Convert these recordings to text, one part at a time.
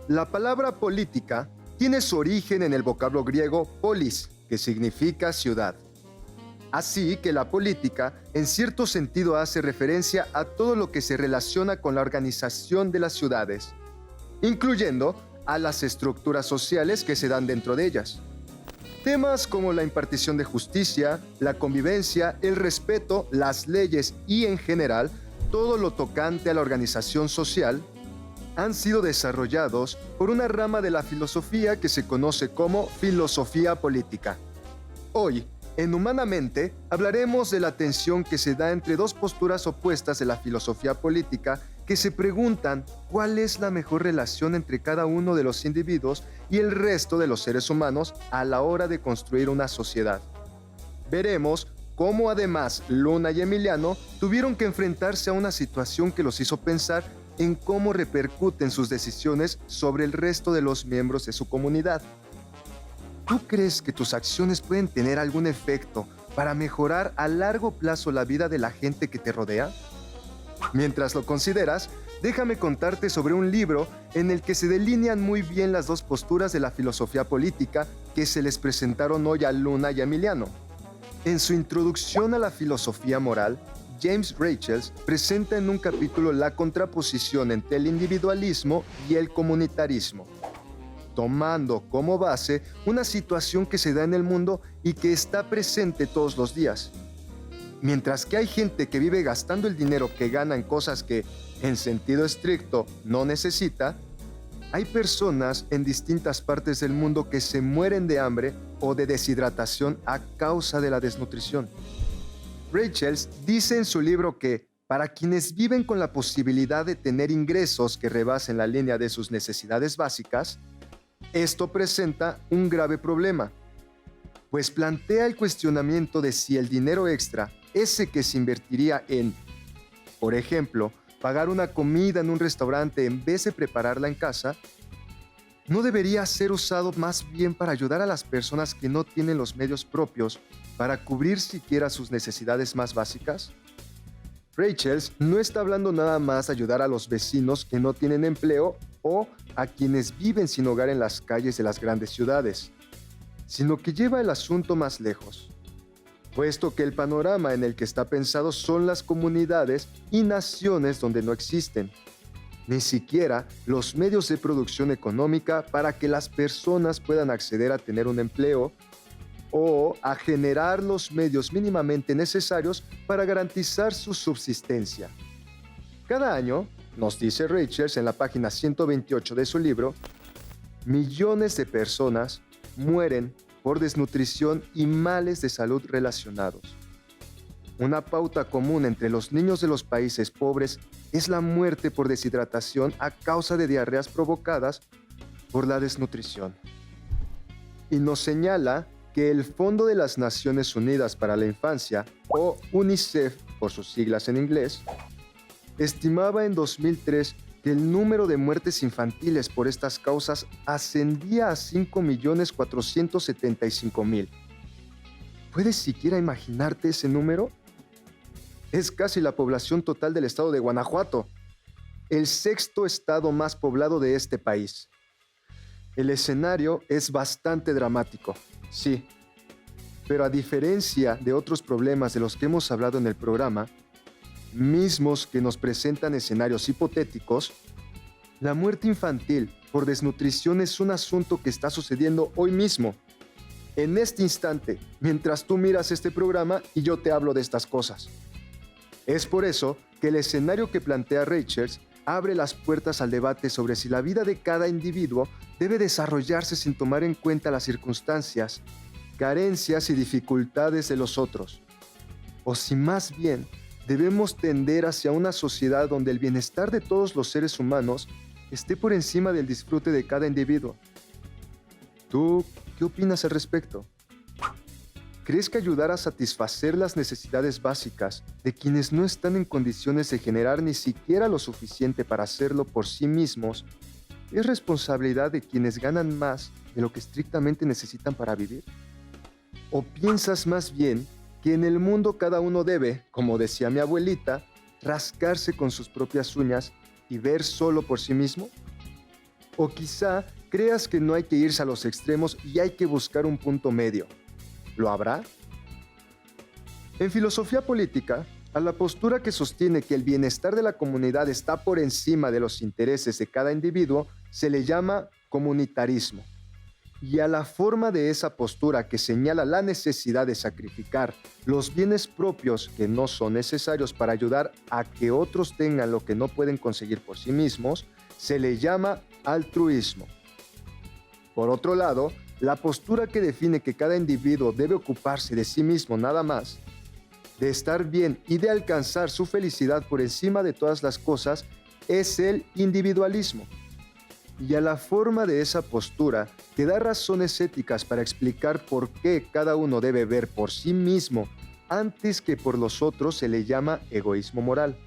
La palabra política tiene su origen en el vocablo griego polis, que significa ciudad. Así que la política, en cierto sentido, hace referencia a todo lo que se relaciona con la organización de las ciudades, incluyendo a las estructuras sociales que se dan dentro de ellas. Temas como la impartición de justicia, la convivencia, el respeto, las leyes y, en general, todo lo tocante a la organización social, han sido desarrollados por una rama de la filosofía que se conoce como filosofía política. Hoy, en Humanamente, hablaremos de la tensión que se da entre dos posturas opuestas de la filosofía política que se preguntan cuál es la mejor relación entre cada uno de los individuos y el resto de los seres humanos a la hora de construir una sociedad. Veremos cómo además Luna y Emiliano tuvieron que enfrentarse a una situación que los hizo pensar en cómo repercuten sus decisiones sobre el resto de los miembros de su comunidad. ¿Tú crees que tus acciones pueden tener algún efecto para mejorar a largo plazo la vida de la gente que te rodea? Mientras lo consideras, déjame contarte sobre un libro en el que se delinean muy bien las dos posturas de la filosofía política que se les presentaron hoy a Luna y a Emiliano. En su introducción a la filosofía moral, James Rachels presenta en un capítulo la contraposición entre el individualismo y el comunitarismo, tomando como base una situación que se da en el mundo y que está presente todos los días. Mientras que hay gente que vive gastando el dinero que gana en cosas que, en sentido estricto, no necesita, hay personas en distintas partes del mundo que se mueren de hambre o de deshidratación a causa de la desnutrición. Rachels dice en su libro que, para quienes viven con la posibilidad de tener ingresos que rebasen la línea de sus necesidades básicas, esto presenta un grave problema, pues plantea el cuestionamiento de si el dinero extra, ese que se invertiría en, por ejemplo, pagar una comida en un restaurante en vez de prepararla en casa, ¿no debería ser usado más bien para ayudar a las personas que no tienen los medios propios para cubrir siquiera sus necesidades más básicas? Rachels no está hablando nada más de ayudar a los vecinos que no tienen empleo o a quienes viven sin hogar en las calles de las grandes ciudades, sino que lleva el asunto más lejos, puesto que el panorama en el que está pensado son las comunidades y naciones donde no existen ni siquiera los medios de producción económica para que las personas puedan acceder a tener un empleo o a generar los medios mínimamente necesarios para garantizar su subsistencia. Cada año, nos dice Rachels en la página 128 de su libro, millones de personas mueren por desnutrición y males de salud relacionados. Una pauta común entre los niños de los países pobres es la muerte por deshidratación a causa de diarreas provocadas por la desnutrición. Y nos señala que el Fondo de las Naciones Unidas para la Infancia, o UNICEF por sus siglas en inglés, estimaba en 2003 que el número de muertes infantiles por estas causas ascendía a 5.475.000. ¿Puedes siquiera imaginarte ese número? Es casi la población total del estado de Guanajuato, el sexto estado más poblado de este país. El escenario es bastante dramático, sí, pero a diferencia de otros problemas de los que hemos hablado en el programa, mismos que nos presentan escenarios hipotéticos, la muerte infantil por desnutrición es un asunto que está sucediendo hoy mismo, en este instante, mientras tú miras este programa y yo te hablo de estas cosas. Es por eso que el escenario que plantea Rachels abre las puertas al debate sobre si la vida de cada individuo debe desarrollarse sin tomar en cuenta las circunstancias, carencias y dificultades de los otros, o si más bien debemos tender hacia una sociedad donde el bienestar de todos los seres humanos esté por encima del disfrute de cada individuo. ¿Tú qué opinas al respecto? ¿Crees que ayudar a satisfacer las necesidades básicas de quienes no están en condiciones de generar ni siquiera lo suficiente para hacerlo por sí mismos es responsabilidad de quienes ganan más de lo que estrictamente necesitan para vivir? ¿O piensas más bien que en el mundo cada uno debe, como decía mi abuelita, rascarse con sus propias uñas y ver solo por sí mismo? O quizá creas que no hay que irse a los extremos y hay que buscar un punto medio. ¿Lo habrá? En filosofía política, a la postura que sostiene que el bienestar de la comunidad está por encima de los intereses de cada individuo se le llama comunitarismo. Y a la forma de esa postura que señala la necesidad de sacrificar los bienes propios que no son necesarios para ayudar a que otros tengan lo que no pueden conseguir por sí mismos, se le llama altruismo. Por otro lado, la postura que define que cada individuo debe ocuparse de sí mismo nada más, de estar bien y de alcanzar su felicidad por encima de todas las cosas, es el individualismo. Y a la forma de esa postura que da razones éticas para explicar por qué cada uno debe ver por sí mismo antes que por los otros se le llama egoísmo moral.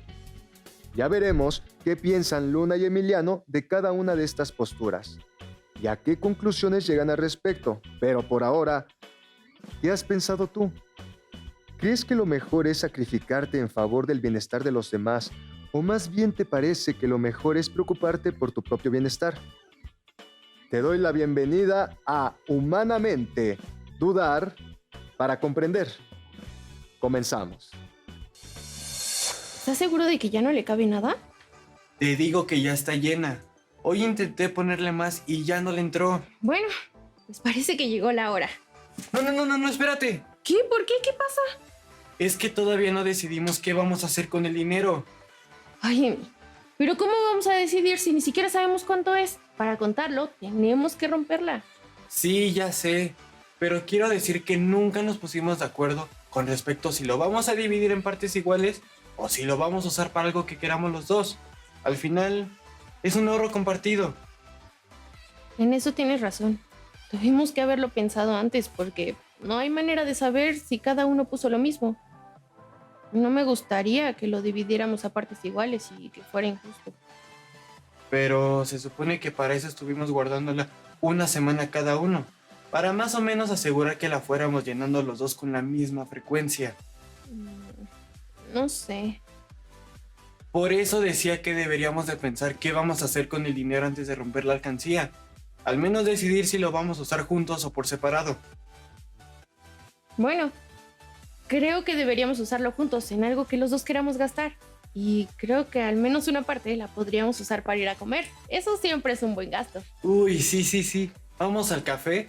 Ya veremos qué piensan Luna y Emiliano de cada una de estas posturas y a qué conclusiones llegan al respecto, pero por ahora, ¿qué has pensado tú? ¿Crees que lo mejor es sacrificarte en favor del bienestar de los demás o más bien te parece que lo mejor es preocuparte por tu propio bienestar? Te doy la bienvenida a Humanamente, dudar para comprender. Comenzamos. ¿Estás seguro de que ya no le cabe nada? Te digo que ya está llena. Hoy intenté ponerle más y ya no le entró. Bueno, pues parece que llegó la hora. No, espérate. ¿Qué? ¿Por qué? ¿Qué pasa? Es que todavía no decidimos qué vamos a hacer con el dinero. Ay, Emi, pero ¿cómo vamos a decidir si ni siquiera sabemos cuánto es? Para contarlo, tenemos que romperla. Sí, ya sé, pero quiero decir que nunca nos pusimos de acuerdo con respecto a si lo vamos a dividir en partes iguales o si lo vamos a usar para algo que queramos los dos. Al final, es un ahorro compartido. En eso tienes razón. Tuvimos que haberlo pensado antes porque no hay manera de saber si cada uno puso lo mismo. No me gustaría que lo dividiéramos a partes iguales y que fuera injusto. Pero se supone que para eso estuvimos guardándola una semana cada uno, para más o menos asegurar que la fuéramos llenando los dos con la misma frecuencia. No sé. Por eso decía que deberíamos de pensar qué vamos a hacer con el dinero antes de romper la alcancía. Al menos decidir si lo vamos a usar juntos o por separado. Bueno, creo que deberíamos usarlo juntos en algo que los dos queramos gastar. Y creo que al menos una parte la podríamos usar para ir a comer. Eso siempre es un buen gasto. Uy, sí. Vamos al café.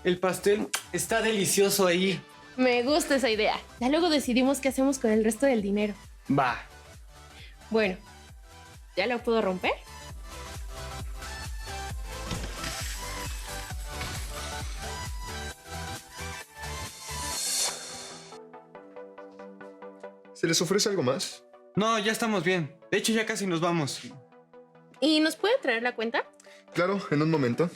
El pastel está delicioso ahí. Me gusta esa idea. Ya luego decidimos qué hacemos con el resto del dinero. Va. Bueno, ¿ya lo puedo romper? ¿Se les ofrece algo más? No, ya estamos bien. De hecho, ya casi nos vamos. ¿Y nos puede traer la cuenta? Claro, en un momento.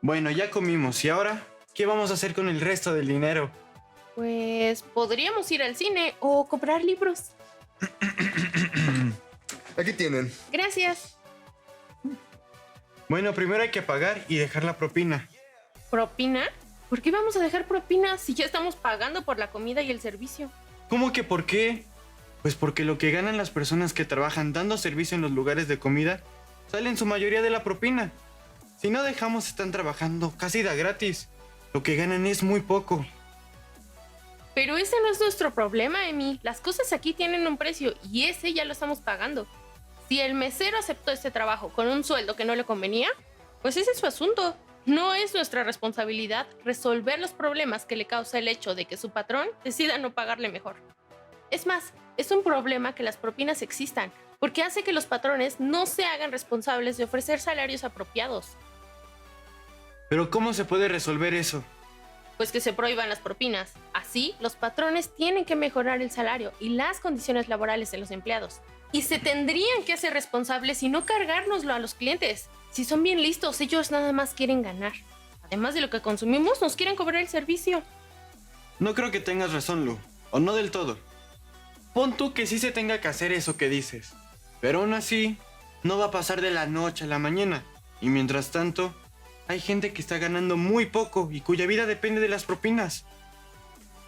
Bueno, ya comimos. ¿Y ahora? ¿Qué vamos a hacer con el resto del dinero? Pues podríamos ir al cine o comprar libros. Aquí tienen. Gracias. Bueno, primero hay que pagar y dejar la propina. ¿Propina? ¿Por qué vamos a dejar propina si ya estamos pagando por la comida y el servicio? ¿Cómo que por qué? Pues porque lo que ganan las personas que trabajan dando servicio en los lugares de comida sale en su mayoría de la propina. Si no dejamos, están trabajando casi de gratis. Lo que ganan es muy poco. Pero ese no es nuestro problema, Emi. Las cosas aquí tienen un precio y ese ya lo estamos pagando. Si el mesero aceptó este trabajo con un sueldo que no le convenía, pues ese es su asunto. No es nuestra responsabilidad resolver los problemas que le causa el hecho de que su patrón decida no pagarle mejor. Es más, es un problema que las propinas existan, porque hace que los patrones no se hagan responsables de ofrecer salarios apropiados. ¿Pero cómo se puede resolver eso? Pues que se prohíban las propinas. Así, los patrones tienen que mejorar el salario y las condiciones laborales de los empleados. Y se tendrían que hacer responsables y no cargárnoslo a los clientes. Si son bien listos, ellos nada más quieren ganar. Además de lo que consumimos, nos quieren cobrar el servicio. No creo que tengas razón, Lu. O no del todo. Pon tú que sí se tenga que hacer eso que dices. Pero aún así, no va a pasar de la noche a la mañana. Y mientras tanto, hay gente que está ganando muy poco y cuya vida depende de las propinas.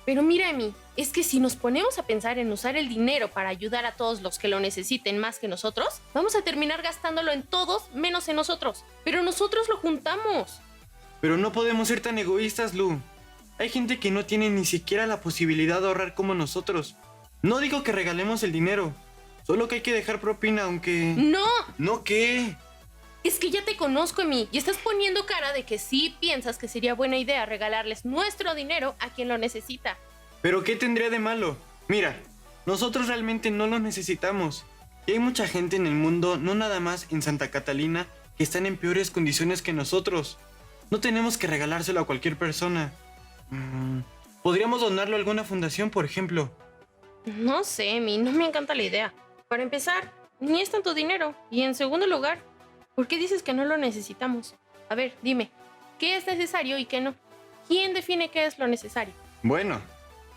Pero mira, Emi, es que si nos ponemos a pensar en usar el dinero para ayudar a todos los que lo necesiten más que nosotros, vamos a terminar gastándolo en todos menos en nosotros. Pero nosotros lo juntamos. Pero no podemos ser tan egoístas, Lu. Hay gente que no tiene ni siquiera la posibilidad de ahorrar como nosotros. No digo que regalemos el dinero, solo que hay que dejar propina, aunque... ¡No! ¿No qué? Es que ya te conozco, Emi, y estás poniendo cara de que sí piensas que sería buena idea regalarles nuestro dinero a quien lo necesita. ¿Pero qué tendría de malo? Mira, nosotros realmente no lo necesitamos. Y hay mucha gente en el mundo, no nada más en Santa Catalina, que están en peores condiciones que nosotros. No tenemos que regalárselo a cualquier persona. Podríamos donarlo a alguna fundación, por ejemplo. No sé, Emi, no me encanta la idea. Para empezar, ni es tanto dinero. Y en segundo lugar, ¿por qué dices que no lo necesitamos? A ver, dime, ¿qué es necesario y qué no? ¿Quién define qué es lo necesario? Bueno,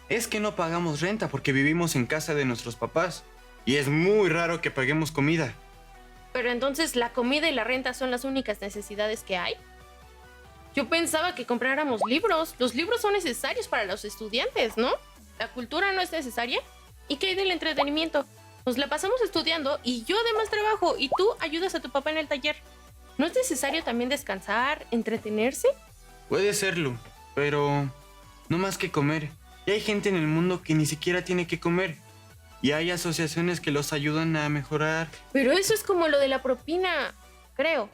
es que no pagamos renta porque vivimos en casa de nuestros papás. Y es muy raro que paguemos comida. Pero entonces, ¿la comida y la renta son las únicas necesidades que hay? Yo pensaba que compráramos libros. Los libros son necesarios para los estudiantes, ¿no? ¿La cultura no es necesaria? ¿Y qué hay del entretenimiento? Nos la pasamos estudiando y yo además trabajo y tú ayudas a tu papá en el taller. ¿No es necesario también descansar, entretenerse? Puede serlo, pero no más que comer. Y hay gente en el mundo que ni siquiera tiene que comer. Y hay asociaciones que los ayudan a mejorar. Pero eso es como lo de la propina, creo.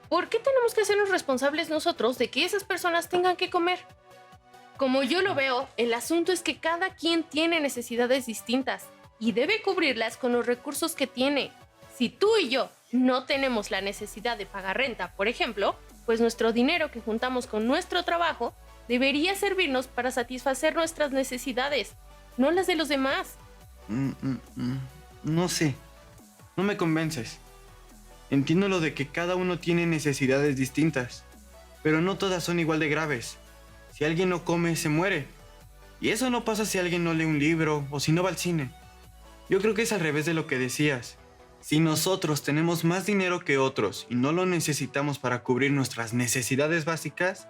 ¿Por qué tenemos que hacernos responsables nosotros de que esas personas tengan que comer? Como yo lo veo, el asunto es que cada quien tiene necesidades distintas y debe cubrirlas con los recursos que tiene. Si tú y yo no tenemos la necesidad de pagar renta, por ejemplo, pues nuestro dinero que juntamos con nuestro trabajo debería servirnos para satisfacer nuestras necesidades, no las de los demás. No sé, no me convences. Entiendo lo de que cada uno tiene necesidades distintas, pero no todas son igual de graves. Si alguien no come, se muere. Y eso no pasa si alguien no lee un libro o si no va al cine. Yo creo que es al revés de lo que decías. Si nosotros tenemos más dinero que otros y no lo necesitamos para cubrir nuestras necesidades básicas,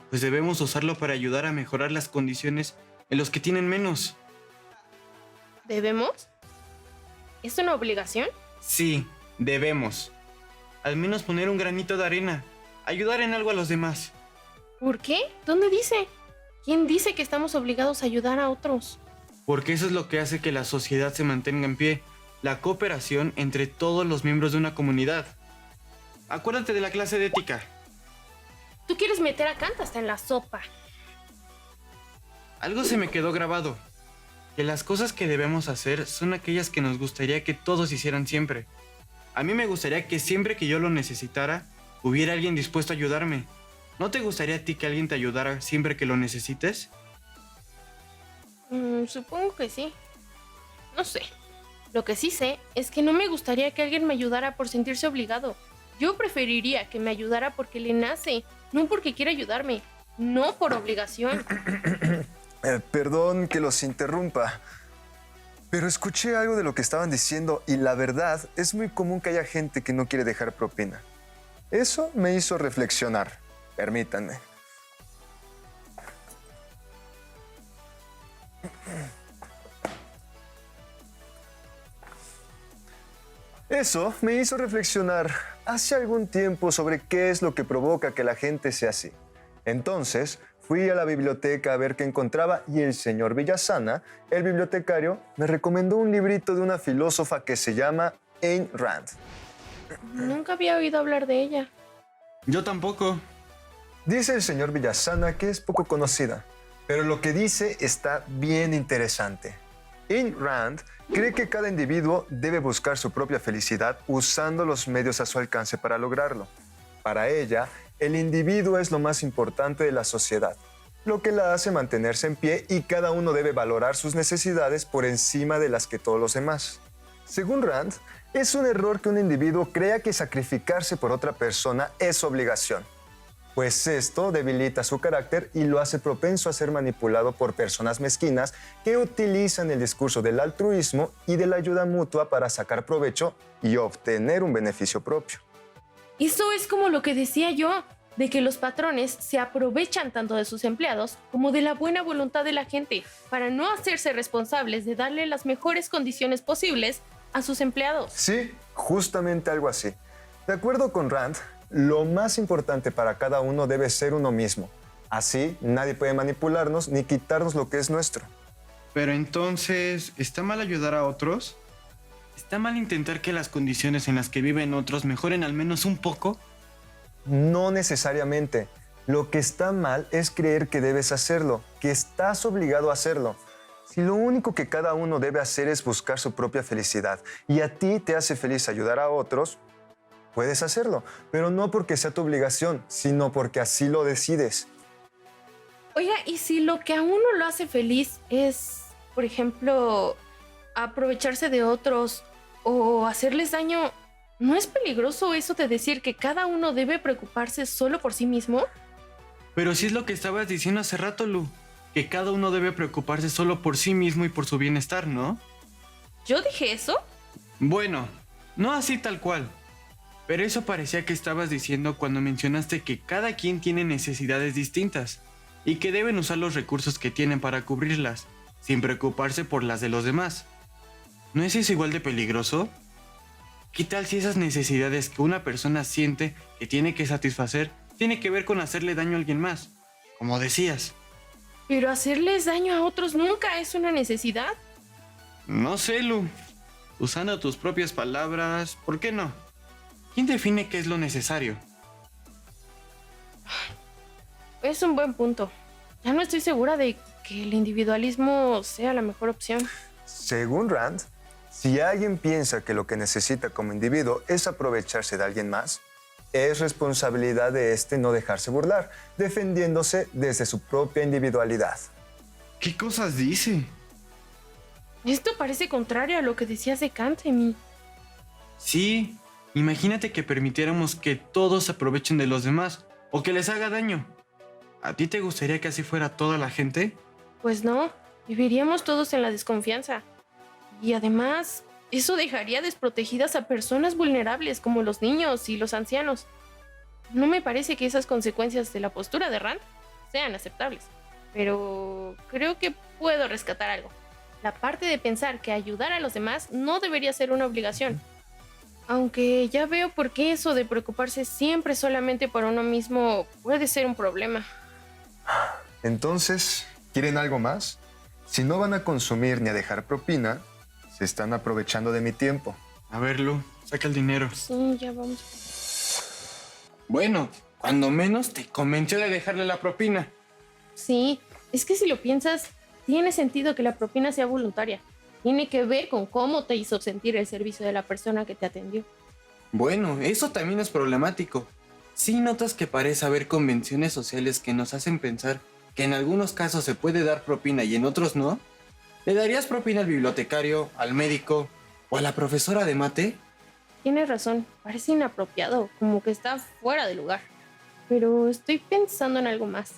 pues debemos usarlo para ayudar a mejorar las condiciones en los que tienen menos. ¿Debemos? ¿Es una obligación? Sí, debemos. Al menos poner un granito de arena. Ayudar en algo a los demás. ¿Por qué? ¿Dónde dice? ¿Quién dice que estamos obligados a ayudar a otros? Porque eso es lo que hace que la sociedad se mantenga en pie. La cooperación entre todos los miembros de una comunidad. Acuérdate de la clase de ética. Tú quieres meter a Kant hasta en la sopa. Algo se me quedó grabado. Que las cosas que debemos hacer son aquellas que nos gustaría que todos hicieran siempre. A mí me gustaría que siempre que yo lo necesitara, hubiera alguien dispuesto a ayudarme. ¿No te gustaría a ti que alguien te ayudara siempre que lo necesites? Supongo que sí. No sé. Lo que sí sé es que no me gustaría que alguien me ayudara por sentirse obligado. Yo preferiría que me ayudara porque le nace, no porque quiera ayudarme, no por obligación. Perdón que los interrumpa, pero escuché algo de lo que estaban diciendo y la verdad es muy común que haya gente que no quiere dejar propina. Eso me hizo reflexionar. Permítanme. Eso me hizo reflexionar hace algún tiempo sobre qué es lo que provoca que la gente sea así. Entonces, fui a la biblioteca a ver qué encontraba y el señor Villasana, el bibliotecario, me recomendó un librito de una filósofa que se llama Ayn Rand. Nunca había oído hablar de ella. Yo tampoco. Dice el señor Villasana que es poco conocida, pero lo que dice está bien interesante. Ayn Rand cree que cada individuo debe buscar su propia felicidad usando los medios a su alcance para lograrlo. Para ella, el individuo es lo más importante de la sociedad, lo que la hace mantenerse en pie y cada uno debe valorar sus necesidades por encima de las que todos los demás. Según Rand, es un error que un individuo crea que sacrificarse por otra persona es su obligación, pues esto debilita su carácter y lo hace propenso a ser manipulado por personas mezquinas que utilizan el discurso del altruismo y de la ayuda mutua para sacar provecho y obtener un beneficio propio. Eso es como lo que decía yo. de que los patrones se aprovechan tanto de sus empleados como de la buena voluntad de la gente para no hacerse responsables de darle las mejores condiciones posibles a sus empleados. Sí, justamente algo así. De acuerdo con Rand, lo más importante para cada uno debe ser uno mismo. Así, nadie puede manipularnos ni quitarnos lo que es nuestro. Pero entonces, ¿está mal ayudar a otros? ¿Está mal intentar que las condiciones en las que viven otros mejoren al menos un poco? No necesariamente. Lo que está mal es creer que debes hacerlo, que estás obligado a hacerlo. Si lo único que cada uno debe hacer es buscar su propia felicidad y a ti te hace feliz ayudar a otros, puedes hacerlo, pero no porque sea tu obligación, sino porque así lo decides. Oiga, ¿y si lo que a uno lo hace feliz es, por ejemplo, aprovecharse de otros o hacerles daño? ¿No es peligroso eso de decir que cada uno debe preocuparse solo por sí mismo? Pero sí es lo que estabas diciendo hace rato, Lu, que cada uno debe preocuparse solo por sí mismo y por su bienestar, ¿no? ¿Yo dije eso? Bueno, no así tal cual. Pero eso parecía que estabas diciendo cuando mencionaste que cada quien tiene necesidades distintas y que deben usar los recursos que tienen para cubrirlas, sin preocuparse por las de los demás. ¿No es eso igual de peligroso? ¿Qué tal si esas necesidades que una persona siente que tiene que satisfacer tiene que ver con hacerle daño a alguien más? Como decías. Pero hacerles daño a otros nunca es una necesidad. No sé, Lu. Usando tus propias palabras, ¿por qué no? ¿Quién define qué es lo necesario? Es un buen punto. Ya no estoy segura de que el individualismo sea la mejor opción. Según Rand, si alguien piensa que lo que necesita como individuo es aprovecharse de alguien más, es responsabilidad de este no dejarse burlar, defendiéndose desde su propia individualidad. ¿Qué cosas dice? Esto parece contrario a lo que decías de Kant, Emi. Sí, imagínate que permitiéramos que todos se aprovechen de los demás o que les haga daño. ¿A ti te gustaría que así fuera toda la gente? Pues no, viviríamos todos en la desconfianza. Y además, eso dejaría desprotegidas a personas vulnerables como los niños y los ancianos. No me parece que esas consecuencias de la postura de Rand sean aceptables. Pero creo que puedo rescatar algo. La parte de pensar que ayudar a los demás no debería ser una obligación. Aunque ya veo por qué eso de preocuparse siempre solamente por uno mismo puede ser un problema. Entonces, ¿quieren algo más? Si no van a consumir ni a dejar propina, se están aprovechando de mi tiempo. A ver, Lu, saca el dinero. Sí, ya vamos. Bueno, cuando menos te convenció de dejarle la propina. Sí, es que si lo piensas, tiene sentido que la propina sea voluntaria. Tiene que ver con cómo te hizo sentir el servicio de la persona que te atendió. Bueno, eso también es problemático. ¿Sí notas que parece haber convenciones sociales que nos hacen pensar que en algunos casos se puede dar propina y en otros no? ¿Le darías propina al bibliotecario, al médico o a la profesora de mate? Tienes razón, parece inapropiado, como que está fuera de lugar. Pero estoy pensando en algo más.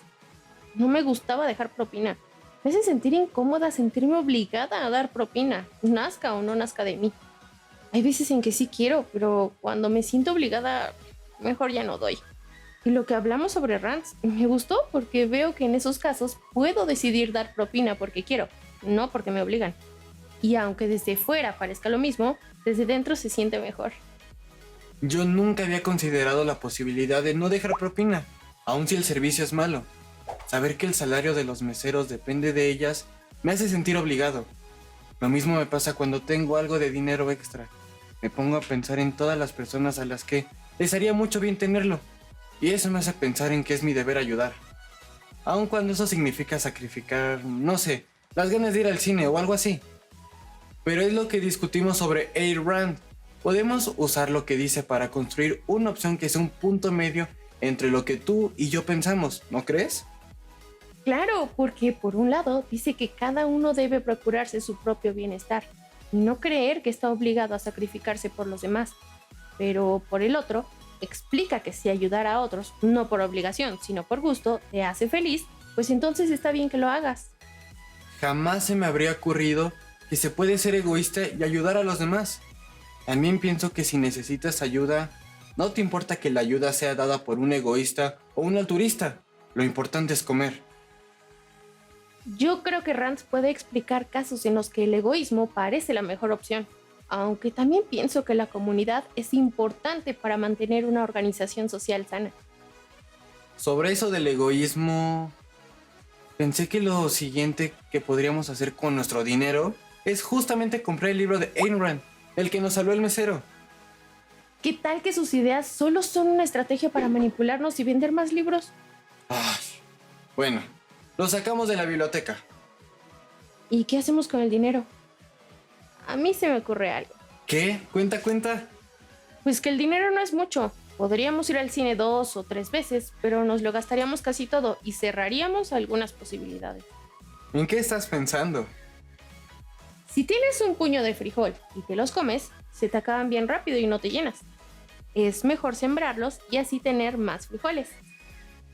No me gustaba dejar propina. Me hace sentir incómoda sentirme obligada a dar propina, nazca o no nazca de mí. Hay veces en que sí quiero, pero cuando me siento obligada, mejor ya no doy. Y lo que hablamos sobre Rants me gustó porque veo que en esos casos puedo decidir dar propina porque quiero, no porque me obligan. Y aunque desde fuera parezca lo mismo, desde dentro se siente mejor. Yo nunca había considerado la posibilidad de no dejar propina, aun si el servicio es malo. Saber que el salario de los meseros depende de ellas me hace sentir obligado. Lo mismo me pasa cuando tengo algo de dinero extra. Me pongo a pensar en todas las personas a las que les haría mucho bien tenerlo. Y eso me hace pensar en que es mi deber ayudar. Aun cuando eso significa sacrificar, no sé, las ganas de ir al cine o algo así. Pero es lo que discutimos sobre Ayn Rand. Podemos usar lo que dice para construir una opción que sea un punto medio entre lo que tú y yo pensamos, ¿no crees? Claro, porque por un lado dice que cada uno debe procurarse su propio bienestar y no creer que está obligado a sacrificarse por los demás. Pero por el otro, explica que si ayudar a otros, no por obligación, sino por gusto, te hace feliz, pues entonces está bien que lo hagas. Jamás se me habría ocurrido que se puede ser egoísta y ayudar a los demás. También pienso que si necesitas ayuda, No te importa que la ayuda sea dada por un egoísta o un altruista. Lo importante es comer. Yo creo que Rance puede explicar casos en los que el egoísmo parece la mejor opción, aunque también pienso que la comunidad es importante para mantener una organización social sana. Sobre eso del egoísmo, pensé que lo siguiente que podríamos hacer con nuestro dinero es justamente comprar el libro de Ayn Rand, el que nos salvó el mesero. ¿Qué tal que sus ideas solo son una estrategia para manipularnos y vender más libros? Ay, bueno, lo sacamos de la biblioteca. ¿Y qué hacemos con el dinero? A mí se me ocurre algo. ¿Qué? Cuenta. Pues que el dinero no es mucho. Podríamos ir al cine 2 o 3 veces, pero nos lo gastaríamos casi todo y cerraríamos algunas posibilidades. ¿En qué estás pensando? Si tienes un puño de frijol y te los comes, se te acaban bien rápido y no te llenas. Es mejor sembrarlos y así tener más frijoles.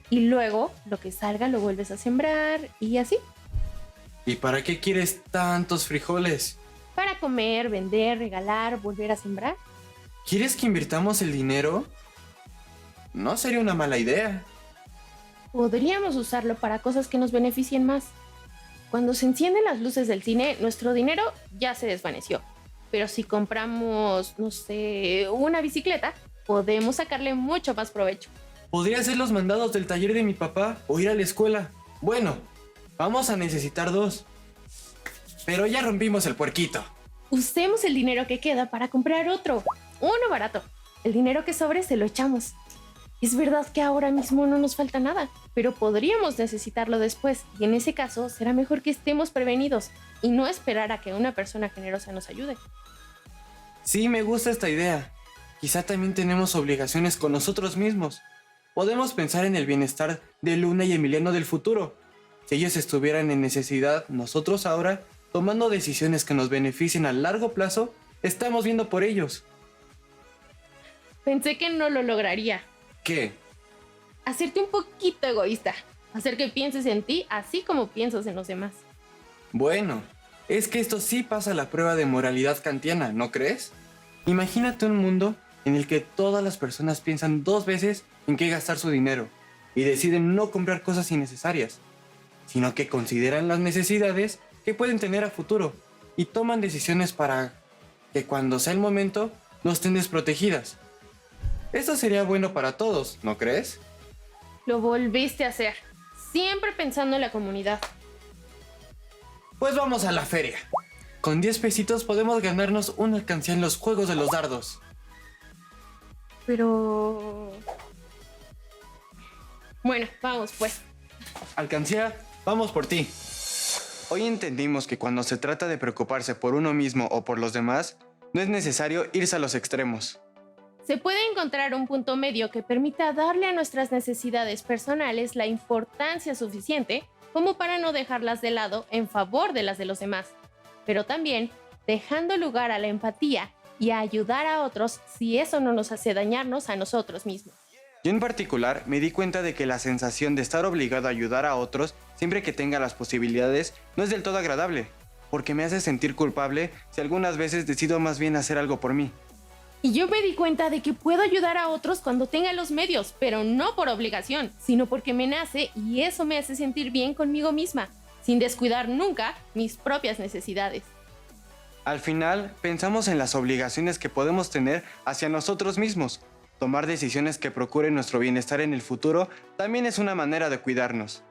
Y luego, lo que salga lo vuelves a sembrar y así. ¿Y para qué quieres tantos frijoles? Para comer, vender, regalar, volver a sembrar. ¿Quieres que invirtamos el dinero? No sería una mala idea. Podríamos usarlo para cosas que nos beneficien más. Cuando se encienden las luces del cine, nuestro dinero ya se desvaneció. Pero si compramos, no sé, una bicicleta, podemos sacarle mucho más provecho. Podría hacer los mandados del taller de mi papá o ir a la escuela. Bueno, vamos a necesitar 2. Pero ya rompimos el puerquito. Usemos el dinero que queda para comprar otro. Uno barato. El dinero que sobre se lo echamos. Es verdad que ahora mismo no nos falta nada, pero podríamos necesitarlo después, y en ese caso será mejor que estemos prevenidos y no esperar a que una persona generosa nos ayude. Sí, me gusta esta idea. Quizá también tenemos obligaciones con nosotros mismos. Podemos pensar en el bienestar de Luna y Emiliano del futuro. Si ellos estuvieran en necesidad, nosotros ahora, tomando decisiones que nos beneficien a largo plazo, estamos viendo por ellos. Pensé que no lo lograría. ¿Qué? Hacerte un poquito egoísta. Hacer que pienses en ti así como piensas en los demás. Bueno, es que esto sí pasa la prueba de moralidad kantiana, ¿no crees? Imagínate un mundo en el que todas las personas piensan 2 veces en qué gastar su dinero y deciden no comprar cosas innecesarias, sino que consideran las necesidades que pueden tener a futuro y toman decisiones para que cuando sea el momento no estén desprotegidas. Esto sería bueno para todos, ¿no crees? Lo volviste a hacer. Siempre pensando en la comunidad. Pues vamos a la feria. Con 10 pesitos podemos ganarnos una alcancía en los juegos de los dardos. Pero... Bueno, vamos pues. Alcancía, vamos por ti. Hoy entendimos que cuando se trata de preocuparse por uno mismo o por los demás, no es necesario irse a los extremos. Se puede encontrar un punto medio que permita darle a nuestras necesidades personales la importancia suficiente como para no dejarlas de lado en favor de las de los demás, pero también dejando lugar a la empatía y a ayudar a otros si eso no nos hace dañarnos a nosotros mismos. Yo en particular me di cuenta de que la sensación de estar obligado a ayudar a otros siempre que tenga las posibilidades no es del todo agradable, porque me hace sentir culpable si algunas veces decido más bien hacer algo por mí. Y yo me di cuenta de que puedo ayudar a otros cuando tenga los medios, pero no por obligación, sino porque me nace y eso me hace sentir bien conmigo misma, sin descuidar nunca mis propias necesidades. Al final, pensamos en las obligaciones que podemos tener hacia nosotros mismos. Tomar decisiones que procuren nuestro bienestar en el futuro también es una manera de cuidarnos.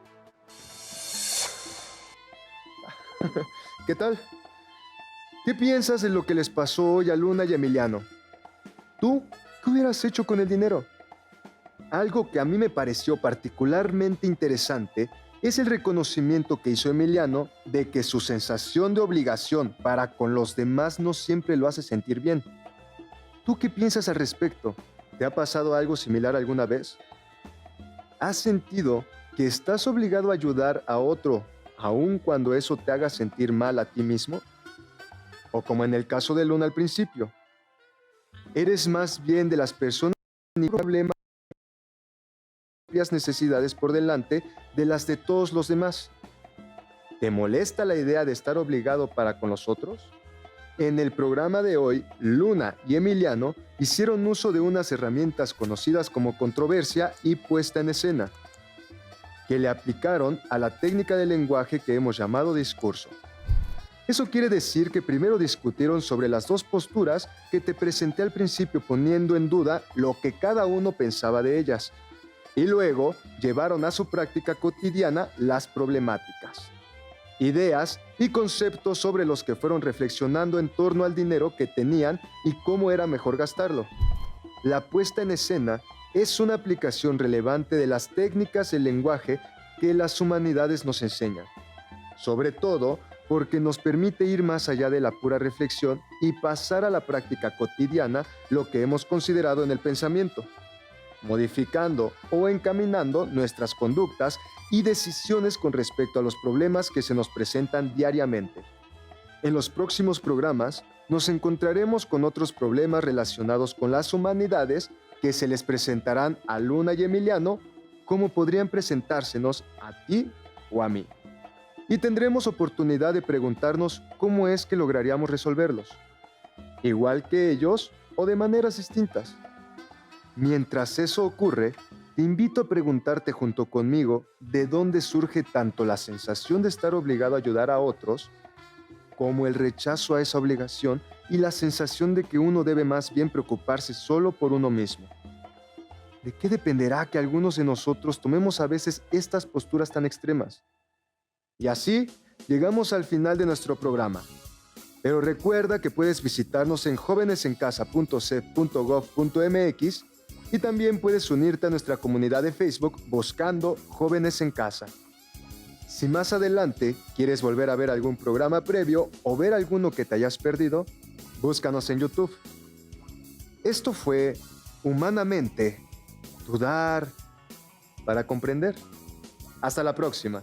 ¿Qué tal? ¿Qué piensas de lo que les pasó hoy a Luna y Emiliano? ¿Tú qué hubieras hecho con el dinero? Algo que a mí me pareció particularmente interesante es el reconocimiento que hizo Emiliano de que su sensación de obligación para con los demás no siempre lo hace sentir bien. ¿Tú qué piensas al respecto? ¿Te ha pasado algo similar alguna vez? ¿Has sentido que estás obligado a ayudar a otro aun cuando eso te haga sentir mal a ti mismo? O como en el caso de Luna al principio, eres más bien de las personas que tienen problemas propias necesidades por delante de las de todos los demás. ¿Te molesta la idea de estar obligado para con los otros? En el programa de hoy, Luna y Emiliano hicieron uso de unas herramientas conocidas como controversia y puesta en escena, que le aplicaron a la técnica del lenguaje que hemos llamado discurso. Eso quiere decir que primero discutieron sobre las dos posturas que te presenté al principio, poniendo en duda lo que cada uno pensaba de ellas, y luego llevaron a su práctica cotidiana las problemáticas, ideas y conceptos sobre los que fueron reflexionando en torno al dinero que tenían y cómo era mejor gastarlo. La puesta en escena es una aplicación relevante de las técnicas del lenguaje que las humanidades nos enseñan, sobre todo porque nos permite ir más allá de la pura reflexión y pasar a la práctica cotidiana lo que hemos considerado en el pensamiento, modificando o encaminando nuestras conductas y decisiones con respecto a los problemas que se nos presentan diariamente. En los próximos programas nos encontraremos con otros problemas relacionados con las humanidades que se les presentarán a Luna y Emiliano, como podrían presentársenos a ti o a mí. Y tendremos oportunidad de preguntarnos cómo es que lograríamos resolverlos, igual que ellos o de maneras distintas. Mientras eso ocurre, te invito a preguntarte junto conmigo de dónde surge tanto la sensación de estar obligado a ayudar a otros, como el rechazo a esa obligación y la sensación de que uno debe más bien preocuparse solo por uno mismo. ¿De qué dependerá que algunos de nosotros tomemos a veces estas posturas tan extremas? Y así llegamos al final de nuestro programa. Pero recuerda que puedes visitarnos en jovenesencasa.cep.gov.mx y también puedes unirte a nuestra comunidad de Facebook buscando Jóvenes en Casa. Si más adelante quieres volver a ver algún programa previo o ver alguno que te hayas perdido, búscanos en YouTube. Esto fue Humanamente, dudar para comprender. Hasta la próxima.